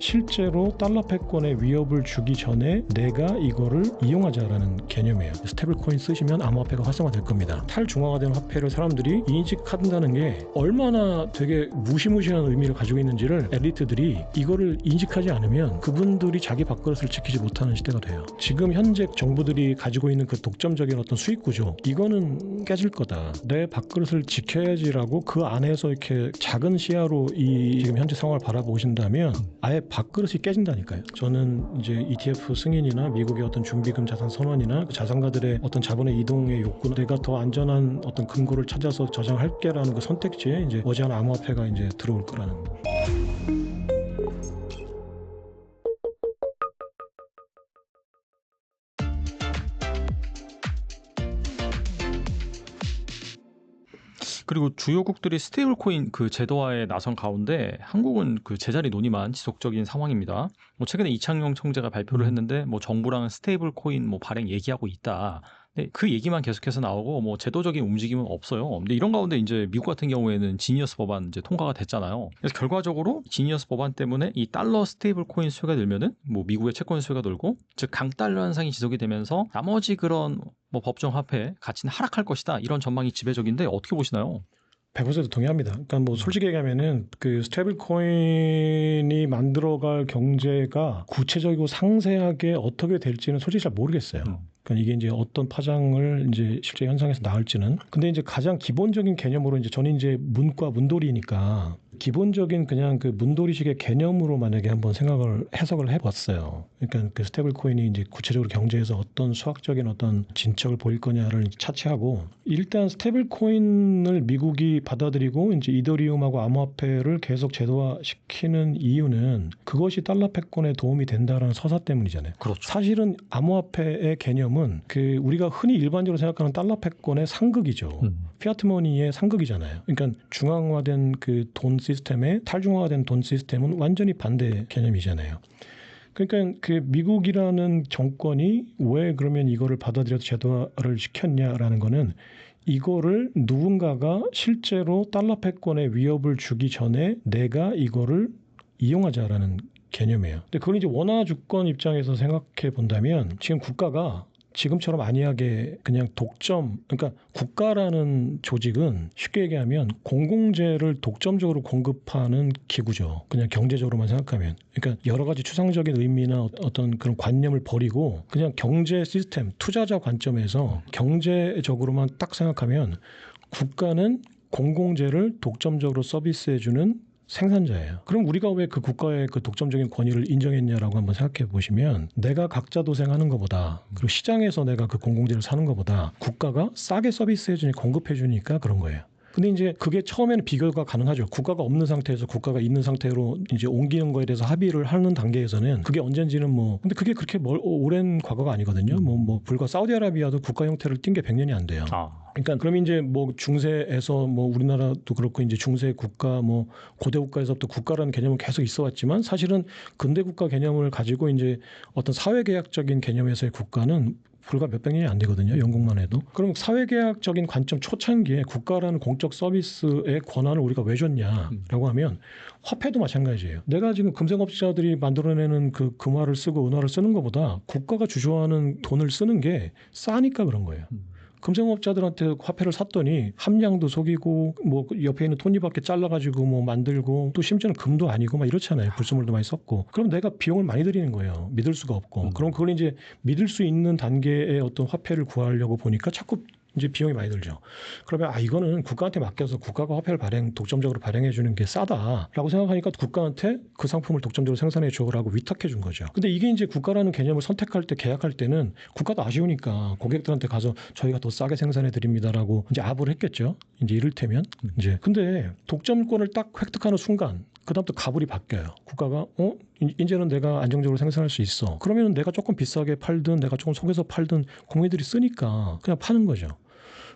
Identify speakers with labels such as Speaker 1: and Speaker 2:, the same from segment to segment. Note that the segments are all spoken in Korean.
Speaker 1: 실제로 달러 패권의 위협을 주기 전에 내가 이거를 이용하자라는 개념이에요. 스테이블 코인 쓰시면 암호화폐가 활성화될 겁니다. 탈중앙화된 화폐를 사람들이 인식한다는 게 얼마나 되게 무시무시한 의미를 가지고 있는지를 엘리트들이 이거를 인식하지 않으면 그분들이 자기 밥그릇을 지키지 못하는 시대가 돼요. 지금 현재 정부들이 가지고 있는 그 독점적인 어떤 수익 구조, 이거는 깨질 거다. 내 밥그릇을 지켜야지라고 그 안에서 이렇게 작은 시야로 이 지금 현재 상황을 바라보신다면 아예 밥그릇이 깨진다니까요. 저는 이제 ETF 승인이나 미국의 어떤 준비금 자산 선언이나 자산가들의 어떤 자본의 이동의 욕구는 내가 더 안전한 어떤 금고를 찾아서 저장할게라는 그 선택지에 이제 머지않아 암호화폐가 이제 들어올 거라는.
Speaker 2: 그리고 주요국들이 스테이블 코인 그 제도화에 나선 가운데 한국은 그 제자리 논의만 지속적인 상황입니다. 뭐 최근에 이창용 총재가 발표를 했는데 뭐 정부랑 스테이블 코인 뭐 발행 얘기하고 있다. 근데 그 얘기만 계속해서 나오고 뭐 제도적인 움직임은 없어요. 근데 이런 가운데 이제 미국 같은 경우에는 지니어스 법안 이제 통과가 됐잖아요. 그래서 결과적으로 지니어스 법안 때문에 이 달러 스테이블 코인 수요가 늘면은 뭐 미국의 채권 수요가 늘고 즉 강달러 현상이 지속이 되면서 나머지 그런 뭐 법정 화폐 가치는 하락할 것이다. 이런 전망이 지배적인데 어떻게 보시나요?
Speaker 1: 100% 동의합니다. 그러니까 뭐 솔직히 얘기하면은 그 스테이블 코인이 만들어갈 경제가 구체적이고 상세하게 어떻게 될지는 솔직히 잘 모르겠어요. 그러니까 이게 이제 어떤 파장을 이제 실제 현상에서 나올지는. 근데 이제 가장 기본적인 개념으로 이제 저는 이제 문과 문돌이니까 기본적인 그냥 그 문돌이식의 개념으로 만약에 한번 해석을 해봤어요. 그러니까 그 스테이블 코인이 이제 구체적으로 경제에서 어떤 수학적인 어떤 진척을 보일 거냐를 차치하고 일단 스테이블 코인을 미국이 받아들이고 이제 이더리움하고 암호화폐를 계속 제도화시키는 이유는 그것이 달러 패권에 도움이 된다라는 서사 때문이잖아요.
Speaker 2: 그렇죠.
Speaker 1: 사실은 암호화폐의 개념은 그 우리가 흔히 일반적으로 생각하는 달러 패권의 상극이죠. 피아트 머니의 상극이잖아요. 그러니까 중앙화된 그 돈 시스템에 탈중앙화된 돈 시스템은 완전히 반대 개념이잖아요. 그러니까 그 미국이라는 정권이 왜 그러면 이거를 받아들여서 제도화를 시켰냐라는 거는 이거를 누군가가 실제로 달러 패권의 위협을 주기 전에 내가 이거를 이용하자라는 개념이에요. 근데 그걸 이제 원화 주권 입장에서 생각해 본다면 지금 국가가 지금처럼 안이하게 그냥 독점, 그러니까 국가라는 조직은 쉽게 얘기하면 공공재를 독점적으로 공급하는 기구죠. 그냥 경제적으로만 생각하면. 그러니까 여러 가지 추상적인 의미나 어떤 그런 관념을 버리고 그냥 경제 시스템, 투자자 관점에서 경제적으로만 딱 생각하면 국가는 공공재를 독점적으로 서비스해주는 생산자예요. 그럼 우리가 왜 그 국가의 그 독점적인 권위를 인정했냐라고 한번 생각해 보시면 내가 각자 도생하는 것보다 그리고 시장에서 내가 그 공공재를 사는 것보다 국가가 싸게 서비스해 주니 공급해 주니까 그런 거예요. 근데 이제 그게 처음에는 비교가 가능하죠. 국가가 없는 상태에서 국가가 있는 상태로 이제 옮기는 거에 대해서 합의를 하는 단계에서는 그게 언젠지는 뭐 근데 그게 그렇게 오랜 과거가 아니거든요. 뭐 불과 사우디아라비아도 국가 형태를 띈 게 100년이 안 돼요. 그러니까 그럼 이제 뭐 중세에서 뭐 우리나라도 그렇고 이제 중세 국가 뭐 고대 국가에서부터 국가라는 개념은 계속 있어왔지만 사실은 근대 국가 개념을 가지고 이제 어떤 사회계약적인 개념에서의 국가는 불과 몇백 년이 안 되거든요. 영국만 해도. 그럼 사회계약적인 관점 초창기에 국가라는 공적 서비스의 권한을 우리가 왜 줬냐라고 하면 화폐도 마찬가지예요. 내가 지금 금생업자들이 만들어내는 그 금화를 쓰고 은화를 쓰는 것보다 국가가 주조하는 돈을 쓰는 게 싸니까 그런 거예요. 금생업자들한테 화폐를 샀더니 함량도 속이고 뭐 옆에 있는 톱니바퀴 잘라가지고 뭐 만들고 또 심지어는 금도 아니고 막 이렇잖아요. 불순물도 많이 썼고. 그럼 내가 비용을 많이 들이는 거예요. 믿을 수가 없고. 그럼 그걸 이제 믿을 수 있는 단계의 어떤 화폐를 구하려고 보니까 자꾸 이제 비용이 많이 들죠. 그러면 이거는 국가한테 맡겨서 국가가 화폐를 독점적으로 발행해 주는 게 싸다라고 생각하니까 국가한테 그 상품을 독점적으로 생산해 줘라고 위탁해 준 거죠. 근데 이게 이제 국가라는 개념을 선택할 때 계약할 때는 국가도 아쉬우니까 고객들한테 가서 저희가 더 싸게 생산해 드립니다라고 이제 압을 했겠죠. 이제 이를테면 이제 근데 독점권을 딱 획득하는 순간 그다음부터 가불이 바뀌어요. 국가가 이제는 내가 안정적으로 생산할 수 있어. 그러면 내가 조금 비싸게 팔든 내가 조금 속여서 팔든 국민들이 쓰니까 그냥 파는 거죠.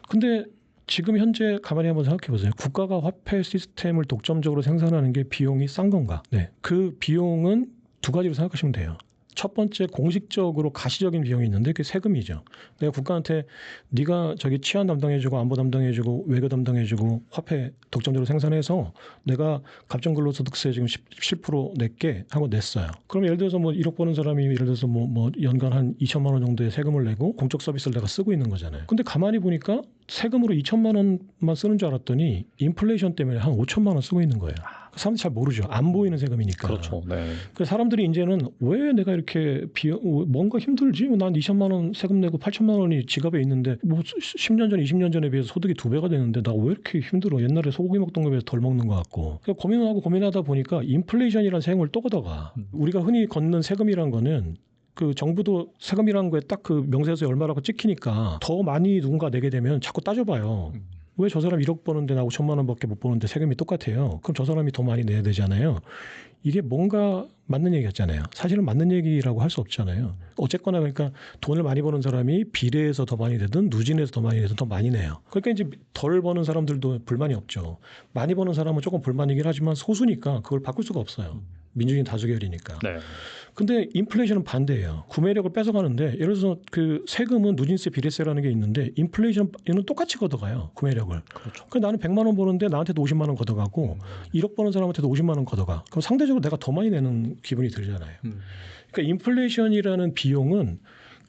Speaker 1: 근데 지금 현재 가만히 한번 생각해 보세요. 국가가 화폐 시스템을 독점적으로 생산하는 게 비용이 싼 건가? 네. 그 비용은 두 가지로 생각하시면 돼요. 첫 번째 공식적으로 가시적인 비용이 있는데 그게 세금이죠. 내가 국가한테 네가 저기 치안 담당해주고 안보 담당해주고 외교 담당해주고 화폐 독점적으로 생산해서 내가 갑정근로소득세 지금 17% 낼게 하고 냈어요. 그럼 예를 들어서 뭐 1억 버는 사람이 예를 들어서 뭐 연간 한 2천만 원 정도의 세금을 내고 공적 서비스를 내가 쓰고 있는 거잖아요. 근데 가만히 보니까 세금으로 2천만 원만 쓰는 줄 알았더니 인플레이션 때문에 한 5천만 원 쓰고 있는 거예요. 사람들이 잘 모르죠. 안 보이는 세금이니까.
Speaker 2: 그렇죠. 네.
Speaker 1: 그래서 사람들이 이제는 왜 내가 이렇게 뭔가 힘들지? 난 2천만 원 세금 내고 8천만 원이 지갑에 있는데 뭐 10년 전, 20년 전에 비해서 소득이 2배가 되는데 나 왜 이렇게 힘들어? 옛날에 소고기 먹던 거에 비해서 덜 먹는 것 같고. 그래서 고민하고 고민하다 보니까 인플레이션이라는 세금을 또 걷어가. 우리가 흔히 걷는 세금이란 거는 그 정부도 세금이라는 거에 딱 그 명세서에 얼마라고 찍히니까 더 많이 누군가 내게 되면 자꾸 따져봐요. 왜 저 사람 1억 버는데 나 5천만 원밖에 못 버는데 세금이 똑같아요. 그럼 저 사람이 더 많이 내야 되잖아요. 이게 뭔가 맞는 얘기였잖아요. 사실은 맞는 얘기라고 할 수 없잖아요. 어쨌거나 그러니까 돈을 많이 버는 사람이 비례해서 더 많이 내든 누진해서 더 많이 내든 더 많이 내요. 그러니까 이제 덜 버는 사람들도 불만이 없죠. 많이 버는 사람은 조금 불만이긴 하지만 소수니까 그걸 바꿀 수가 없어요. 민주주의 다수결이니까.
Speaker 2: 네.
Speaker 1: 근데 인플레이션은 반대예요. 구매력을 뺏어가는데 예를 들어서 그 세금은 누진세 비례세라는 게 있는데 인플레이션은 똑같이 걷어가요. 구매력을.
Speaker 2: 그렇죠.
Speaker 1: 그러니까 나는 100만 원 버는데 나한테도 50만 원 걷어가고 1억 버는 사람한테도 50만 원 걷어가. 그럼 상대적으로 내가 더 많이 내는 기분이 들잖아요. 그러니까 인플레이션이라는 비용은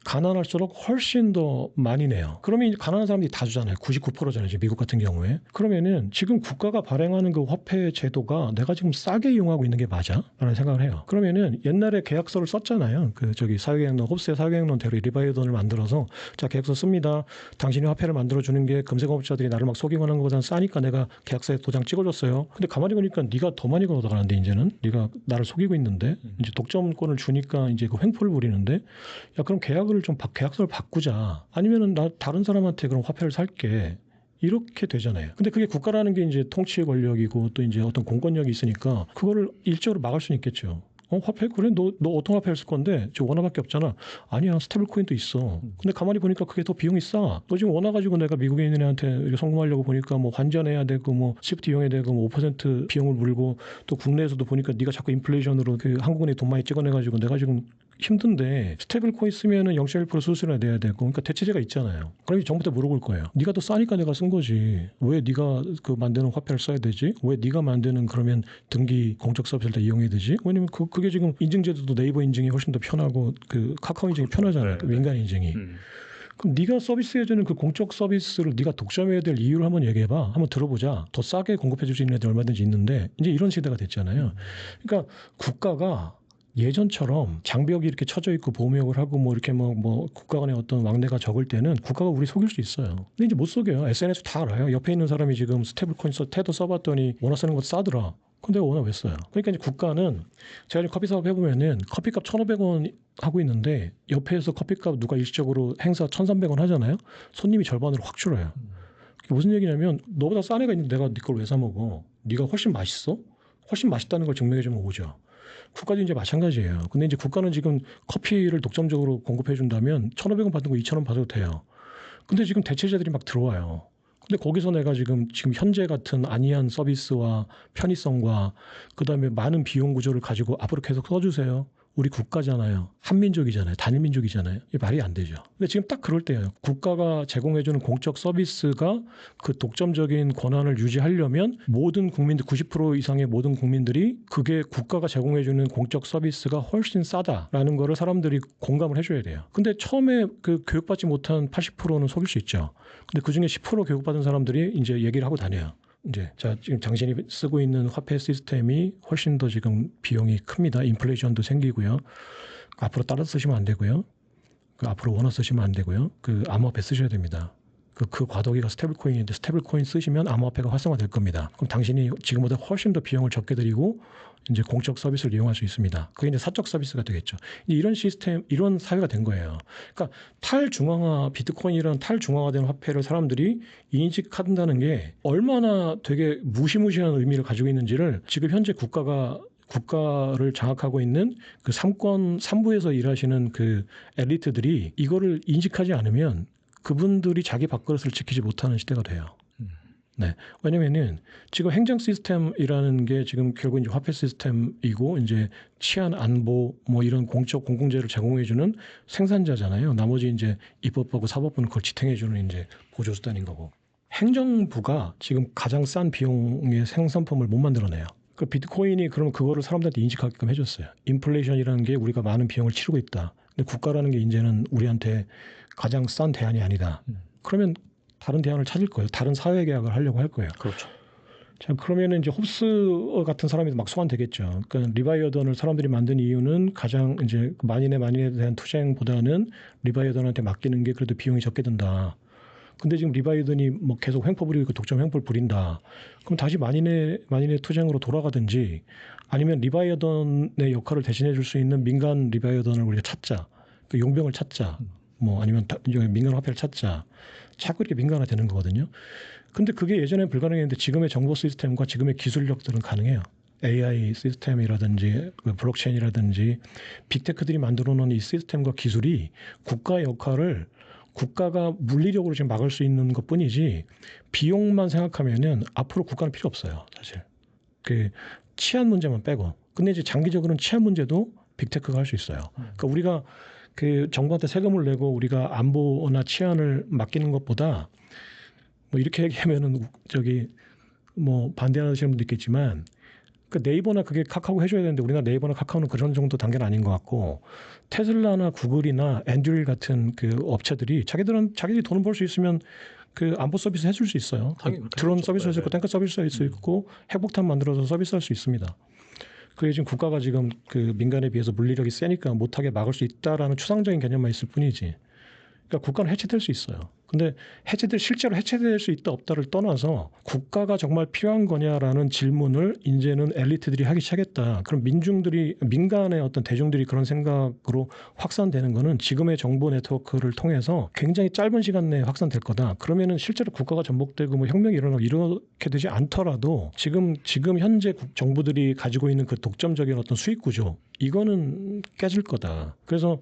Speaker 1: 가난할수록 훨씬 더 많이 내요. 그러면 이제 가난한 사람들이 다 주잖아요. 99%잖아요. 지금 미국 같은 경우에. 그러면은 지금 국가가 발행하는 그 화폐 제도가 내가 지금 싸게 이용하고 있는 게 맞아? 라는 생각을 해요. 그러면은 옛날에 계약서를 썼잖아요. 그 저기 사회계획론, 홉스의 사회계획론대로 리바이던을 만들어서 자, 계약서 씁니다. 당신이 화폐를 만들어주는 게 금세공업자들이 나를 막 속이고 하는 것보다는 싸니까 내가 계약서에 도장 찍어줬어요. 근데 가만히 보니까 네가 더 많이 걷어가는데 이제는 네가 나를 속이고 있는데 이제 독점권을 주니까 이제 그 횡포를 부리는데 야, 그럼 계약서를 바꾸자. 아니면은 나 다른 사람한테 그럼 화폐를 살게. 이렇게 되잖아요. 근데 그게 국가라는 게 이제 통치 권력이고 또 이제 어떤 공권력이 있으니까 그거를 일적으로 막을 수는 있겠죠. 화폐? 그래? 너 어떤 화폐를 쓸 건데? 저 원화밖에 없잖아. 아니야. 스테이블 코인도 있어. 근데 가만히 보니까 그게 더 비용이 싸. 너 지금 원화 가지고 내가 미국에 있는 애한테 성공하려고 보니까 뭐 환전해야 되고 뭐 시프트 이용해야 되고 뭐 5% 비용을 물고 또 국내에서도 보니까 네가 자꾸 인플레이션으로 그 한국은행이 돈 많이 찍어내가지고 내가 지금 힘든데 스테이블 코인 쓰면은 0.1% 수수료 내야 되고 그러니까 대체제가 있잖아요. 그럼 전부터 물어볼 거예요. 네가 더 싸니까 내가 쓴 거지. 왜 네가 그 만드는 화폐를 써야 되지? 왜 네가 만드는 그러면 등기 공적 서비스를 다 이용해야 되지? 왜냐면 그게 지금 인증제도도 네이버 인증이 훨씬 더 편하고 그 카카오 인증이 편하잖아요. 그 민간 인증이. 그럼 네가 서비스해주는 그 공적 서비스를 네가 독점해야 될 이유를 한번 얘기해봐. 한번 들어보자. 더 싸게 공급해줄 수 있는 애들 얼마든지 있는데 이제 이런 시대가 됐잖아요. 그러니까 국가가 예전처럼 장벽이 이렇게 쳐져 있고 보호막을 하고 뭐 이렇게 뭐 국가 간의 어떤 왕래가 적을 때는 국가가 우리 속일 수 있어요. 근데 이제 못 속여요. SNS 다 알아요. 옆에 있는 사람이 지금 스테이블 코인 테더 써봤더니 원화 쓰는 것도 싸더라. 근데 원화 왜 써요? 그러니까 이제 국가는 제가 지금 커피 사업 해보면은 커피값 1,500원 하고 있는데 옆에서 커피값 누가 일시적으로 행사 1,300원 하잖아요. 손님이 절반으로 확 줄어요. 무슨 얘기냐면 너보다 싼 애가 있는데 내가 네 걸 왜 사 먹어? 네가 훨씬 맛있어? 훨씬 맛있다는 걸 증명해주면 오죠. 국가도 이제 마찬가지예요. 근데 이제 국가는 지금 커피를 독점적으로 공급해 준다면 1,500원 받는 거 2,000원 받아도 돼요. 근데 지금 대체자들이 막 들어와요. 근데 거기서 내가 지금 현재 같은 안이한 서비스와 편의성과 그다음에 많은 비용 구조를 가지고 앞으로 계속 써주세요. 우리 국가잖아요. 한민족이잖아요. 단일민족이잖아요. 이게 말이 안 되죠. 근데 지금 딱 그럴 때예요. 국가가 제공해주는 공적 서비스가 그 독점적인 권한을 유지하려면 모든 국민들 90% 이상의 모든 국민들이 그게 국가가 제공해주는 공적 서비스가 훨씬 싸다라는 거를 사람들이 공감을 해줘야 돼요. 근데 처음에 그 교육받지 못한 80%는 속일 수 있죠. 근데 그중에 10% 교육받은 사람들이 이제 얘기를 하고 다녀요. 이제 자 지금 당신이 쓰고 있는 화폐 시스템이 훨씬 더 지금 비용이 큽니다. 인플레이션도 생기고요. 앞으로 달러 쓰시면 안 되고요. 앞으로 원화 쓰시면 안 되고요. 암호화폐 쓰셔야 됩니다. 그 과도기가 스테이블 코인인데 스테이블 코인 쓰시면 암호화폐가 활성화될 겁니다. 그럼 당신이 지금보다 훨씬 더 비용을 적게 들이고 이제 공적 서비스를 이용할 수 있습니다. 그게 이제 사적 서비스가 되겠죠. 이런 시스템, 이런 사회가 된 거예요. 그러니까 탈중앙화, 비트코인이라는 탈중앙화된 화폐를 사람들이 인식한다는 게 얼마나 되게 무시무시한 의미를 가지고 있는지를 지금 현재 국가를 장악하고 있는 그 삼부에서 일하시는 그 엘리트들이 이거를 인식하지 않으면 그분들이 자기 밥그릇을 지키지 못하는 시대가 돼요. 네. 왜냐면은 지금 행정 시스템이라는 게 지금 결국 이제 화폐 시스템이고 이제 치안 안보 뭐 이런 공적 공공재를 제공해주는 생산자잖아요. 나머지 이제 입법부하고 사법부는 그걸 지탱해주는 이제 보조수단인 거고. 행정부가 지금 가장 싼 비용의 생산품을 못 만들어내요. 그 비트코인이 그러면 그거를 사람들한테 인식하게끔 해줬어요. 인플레이션이라는 게 우리가 많은 비용을 치르고 있다. 근데 국가라는 게 이제는 우리한테 가장 싼 대안이 아니다. 그러면 다른 대안을 찾을 거예요. 다른 사회 계약을 하려고 할 거예요.
Speaker 2: 그렇죠.
Speaker 1: 자, 그러면은 이제 홉스 같은 사람이 막 소환되겠죠. 그러니까 리바이어던을 사람들이 만든 이유는 가장 이제 만인에 대한 투쟁보다는 리바이어던한테 맡기는 게 그래도 비용이 적게 든다. 근데 지금 리바이어던이 뭐 계속 횡포 부리고 독점 횡포를 부린다. 그럼 다시 만인의 투쟁으로 돌아가든지 아니면 리바이어던의 역할을 대신해 줄 수 있는 민간 리바이어던을 우리가 찾자. 그 용병을 찾자. 뭐 아니면 민간 화폐를 찾자. 자꾸 이렇게 민간화 되는 거거든요. 근데 그게 예전에 불가능했는데 지금의 정보 시스템과 지금의 기술력들은 가능해요. AI 시스템이라든지 블록체인이라든지 빅테크들이 만들어 놓은 이 시스템과 기술이 국가의 역할을 국가가 물리력으로 지금 막을 수 있는 것뿐이지 비용만 생각하면은 앞으로 국가는 필요 없어요. 사실 그 치안 문제만 빼고. 근데 이제 장기적으로는 치안 문제도 빅테크가 할 수 있어요. 그러니까 우리가 그 정부한테 세금을 내고 우리가 안보나 치안을 맡기는 것보다 뭐 이렇게 얘기하면은 저기 뭐 반대하시는 분도 있겠지만 그 네이버나 그게 카카오 해줘야 되는데 우리나라 네이버나 카카오는 그런 정도 단계는 아닌 것 같고 테슬라나 구글이나 앤드릴 같은 그 업체들이 자기들이 돈을 벌 수 있으면 그 안보 서비스 해줄 수 있어요. 드론 서비스 할 수 있고 탱크 서비스 할 수 있고 핵폭탄 만들어서 서비스할 수 있습니다. 그게 지금 국가가 지금 그 민간에 비해서 물리력이 세니까 못하게 막을 수 있다라는 추상적인 개념만 있을 뿐이지. 그러니까 국가는 해체될 수 있어요. 근데 실제로 해체될 수 있다 없다를 떠나서 국가가 정말 필요한 거냐라는 질문을 이제는 엘리트들이 하기 시작했다. 그럼 민간의 어떤 대중들이 그런 생각으로 확산되는 거는 지금의 정보 네트워크를 통해서 굉장히 짧은 시간 내에 확산될 거다. 그러면은 실제로 국가가 전복되고 뭐 혁명이 일어나고 이렇게 되지 않더라도 지금 현재 정부들이 가지고 있는 그 독점적인 어떤 수익 구조 이거는 깨질 거다. 그래서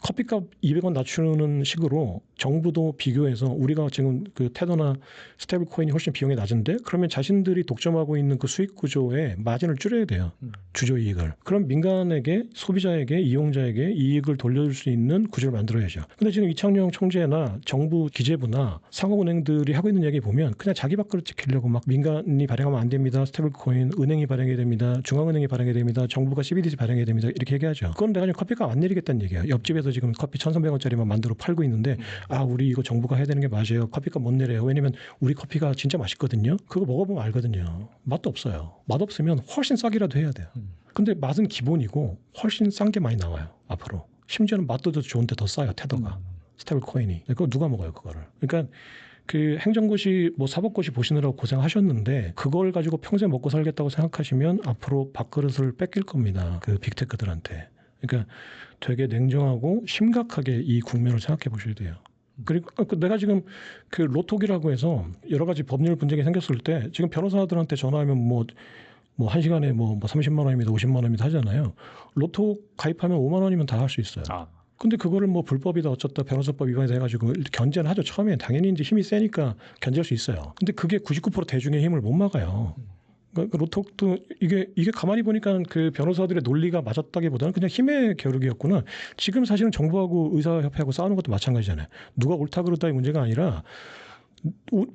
Speaker 1: 커피값 200원 낮추는 식으로 정부도 비교해서 우리가 지금 그 테더나 스테이블 코인이 훨씬 비용이 낮은데 그러면 자신들이 독점하고 있는 그 수익 구조에 마진을 줄여야 돼요. 주조 이익을. 그럼 민간에게 소비자에게 이용자에게 이익을 돌려줄 수 있는 구조를 만들어야죠. 근데 지금 이창용 총재나 정부 기재부나 상업은행들이 하고 있는 얘기 보면 그냥 자기 밥그릇 지키려고 막 민간이 발행하면 안 됩니다. 스테이블 코인 은행이 발행해야 됩니다. 중앙은행이 발행해야 됩니다. 정부가 CBDC 발행해야 됩니다. 이렇게 얘기하죠. 그건 내가 지금 커피값 안 내리겠다는 얘기예요. 옆집에서 지금 커피 1,300원짜리만 만들어 팔고 있는데 우리 이거 정부가 해야 되는 게 맞아요. 커피값 못 내려요. 왜냐면 우리 커피가 진짜 맛있거든요. 그거 먹어보면 알거든요. 맛도 없어요. 맛없으면 훨씬 싸기라도 해야 돼요. 근데 맛은 기본이고 훨씬 싼 게 많이 나와요. 앞으로. 심지어는 맛도 더 좋은데 더 싸요. 테더가. 스테이블 코인이. 그거 누가 먹어요. 그거를. 그러니까 그 행정고시 뭐 사법고시 보시느라고 고생하셨는데 그걸 가지고 평생 먹고 살겠다고 생각하시면 앞으로 밥그릇을 뺏길 겁니다. 그 빅테크들한테. 그러니까 되게 냉정하고 심각하게 이 국면을 생각해 보셔야 돼요. 그리고 내가 지금 그 로톡이라고 해서 여러 가지 법률 분쟁이 생겼을 때 지금 변호사들한테 전화하면 뭐 1시간에 뭐 30만 원입니다. 50만 원입니다 하잖아요. 로톡 가입하면 5만 원이면 다 할 수 있어요. 근데 그거를 뭐 불법이다 어쩌다 변호사법 위반이다 해가지고 견제는 하죠. 처음에 당연히 이제 힘이 세니까 견제할 수 있어요. 근데 그게 99% 대중의 힘을 못 막아요. 그러니까 로톡도 이게 가만히 보니까 그 변호사들의 논리가 맞았다기보다는 그냥 힘의 겨루기였구나. 지금 사실은 정부하고 의사협회하고 싸우는 것도 마찬가지잖아요. 누가 옳다 그르다의 문제가 아니라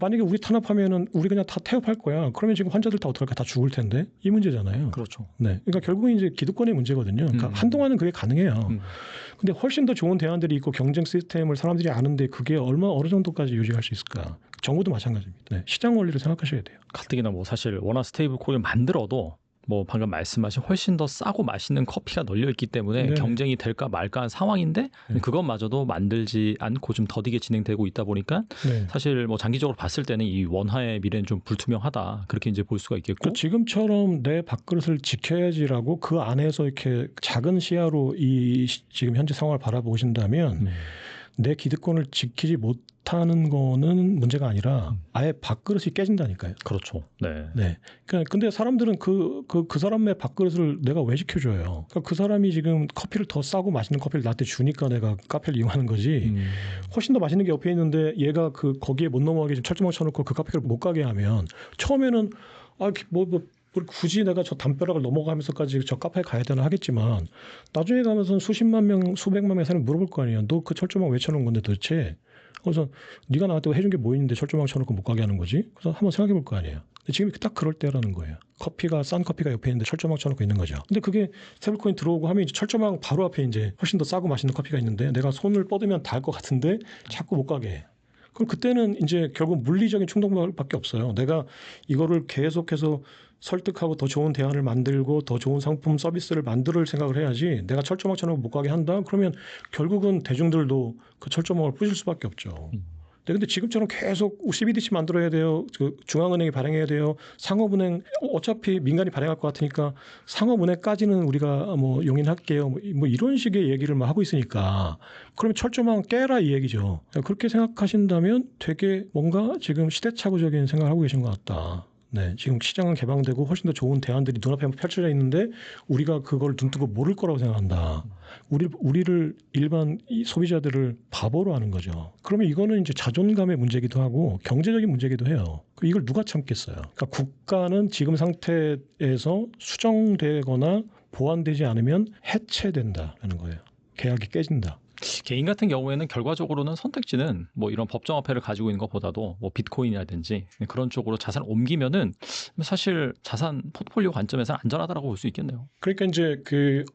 Speaker 1: 만약에 우리 탄압하면은 우리 그냥 다 태업할 거야. 그러면 지금 환자들 다 어떡할까? 다 죽을 텐데 이 문제잖아요.
Speaker 2: 그렇죠.
Speaker 1: 네, 그러니까 결국은 이제 기득권의 문제거든요. 그러니까 한동안은 그게 가능해요. 근데 훨씬 더 좋은 대안들이 있고 경쟁 시스템을 사람들이 아는데 그게 어느 정도까지 유지할 수 있을까? 정부도 마찬가지입니다. 네, 시장 원리를 생각하셔야 돼요.
Speaker 2: 가뜩이나 뭐 사실 워낙 스테이블 코인을 만들어도 뭐 방금 말씀하신 훨씬 더 싸고 맛있는 커피가 널려 있기 때문에
Speaker 1: 네네.
Speaker 2: 경쟁이 될까 말까 한 상황인데 그것마저도 만들지 않고 좀 더디게 진행되고 있다 보니까
Speaker 1: 네.
Speaker 2: 사실 뭐 장기적으로 봤을 때는 이 원화의 미래는 좀 불투명하다 그렇게 이제 볼 수가 있겠고
Speaker 1: 지금처럼 내 밥그릇을 지켜야지라고 그 안에서 이렇게 작은 시야로 지금 현재 상황을 바라보신다면 내 기득권을 지키지 못하는 거는 문제가 아니라 아예 밥그릇이 깨진다니까요.
Speaker 2: 그렇죠. 네.
Speaker 1: 네. 그러니까 근데 사람들은 그 사람의 밥그릇을 내가 왜 지켜줘요? 그러니까 그 사람이 지금 커피를 더 싸고 맛있는 커피를 나한테 주니까 내가 카페를 이용하는 거지. 훨씬 더 맛있는 게 옆에 있는데 얘가 거기에 못 넘어가게 좀 철조망 쳐놓고 그 카페를 못 가게 하면 처음에는 굳이 내가 저 담벼락을 넘어가면서까지 저 카페에 가야 되나 하겠지만 나중에 가면서는 수십만 명, 수백만 명의 사람이 물어볼 거 아니에요. 너 그 철조망 왜 쳐놓은 건데 도대체? 그래서 네가 나한테 해준 게 뭐 있는데 철조망 쳐놓고 못 가게 하는 거지? 그래서 한번 생각해 볼 거 아니에요. 근데 지금 딱 그럴 때라는 거예요. 싼 커피가 옆에 있는데 철조망 쳐놓고 있는 거죠. 근데 그게 스테이블코인 들어오고 하면 이제 철조망 바로 앞에 이제 훨씬 더 싸고 맛있는 커피가 있는데 내가 손을 뻗으면 닿을 것 같은데 자꾸 못 가게 해. 그럼 그때는 이제 결국 물리적인 충동밖에 없어요. 내가 이거를 계속해서 설득하고 더 좋은 대안을 만들고 더 좋은 상품 서비스를 만들 생각을 해야지 내가 철조망 쳐놓고 못 가게 한다? 그러면 결국은 대중들도 그 철조망을 부실 수밖에 없죠. 근데 지금처럼 계속 CBDC 만들어야 돼요. 중앙은행이 발행해야 돼요. 상업은행 어차피 민간이 발행할 것 같으니까 상업은행까지는 우리가 뭐 용인할게요. 뭐 이런 식의 얘기를 막 하고 있으니까 그러면 철조망 깨라 이 얘기죠. 그렇게 생각하신다면 되게 뭔가 지금 시대착오적인 생각을 하고 계신 것 같다. 네, 지금 시장은 개방되고 훨씬 더 좋은 대안들이 눈앞에 펼쳐져 있는데 우리가 그걸 눈뜨고 모를 거라고 생각한다. 우리를 일반 소비자들을 바보로 하는 거죠. 그러면 이거는 이제 자존감의 문제기도 하고 경제적인 문제기도 해요. 이걸 누가 참겠어요? 그러니까 국가는 지금 상태에서 수정되거나 보완되지 않으면 해체된다라는 거예요. 계약이 깨진다.
Speaker 2: 개인 같은 경우에는 결과적으로는 선택지는 뭐 이런 법정화폐를 가지고 있는 것보다도 뭐 비트코인이라든지 그런 쪽으로 자산을 옮기면은 사실 자산 포트폴리오 관점에서는 안전하다라고 볼 수 있겠네요.
Speaker 1: 그러니까 이제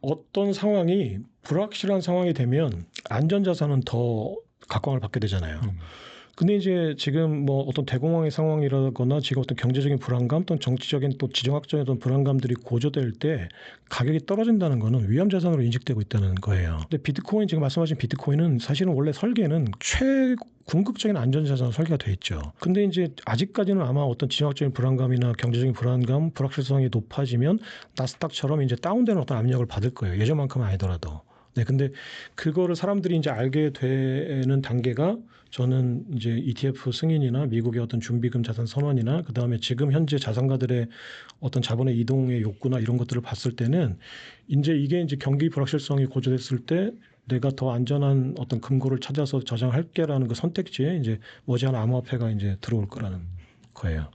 Speaker 1: 어떤 상황이 불확실한 상황이 되면 안전자산은 더 각광을 받게 되잖아요. 근데 이제 지금 뭐 어떤 대공황의 상황이라거나 지금 어떤 경제적인 불안감 또는 정치적인 또 지정학적인 어떤 불안감들이 고조될 때 가격이 떨어진다는 거는 위험자산으로 인식되고 있다는 거예요. 근데 비트코인 지금 말씀하신 비트코인은 사실은 원래 설계는 궁극적인 안전자산으로 설계가 돼 있죠. 근데 이제 아직까지는 아마 어떤 지정학적인 불안감이나 경제적인 불안감, 불확실성이 높아지면 나스닥처럼 이제 다운되는 어떤 압력을 받을 거예요. 예전만큼은 아니더라도. 네, 근데 그거를 사람들이 이제 알게 되는 단계가 저는 이제 ETF 승인이나 미국의 어떤 준비금 자산 선언이나 그 다음에 지금 현재 자산가들의 어떤 자본의 이동의 욕구나 이런 것들을 봤을 때는 이제 이게 이제 경기 불확실성이 고조됐을 때 내가 더 안전한 어떤 금고를 찾아서 저장할게라는 그 선택지에 이제 머지않아 암호화폐가 이제 들어올 거라는 거예요.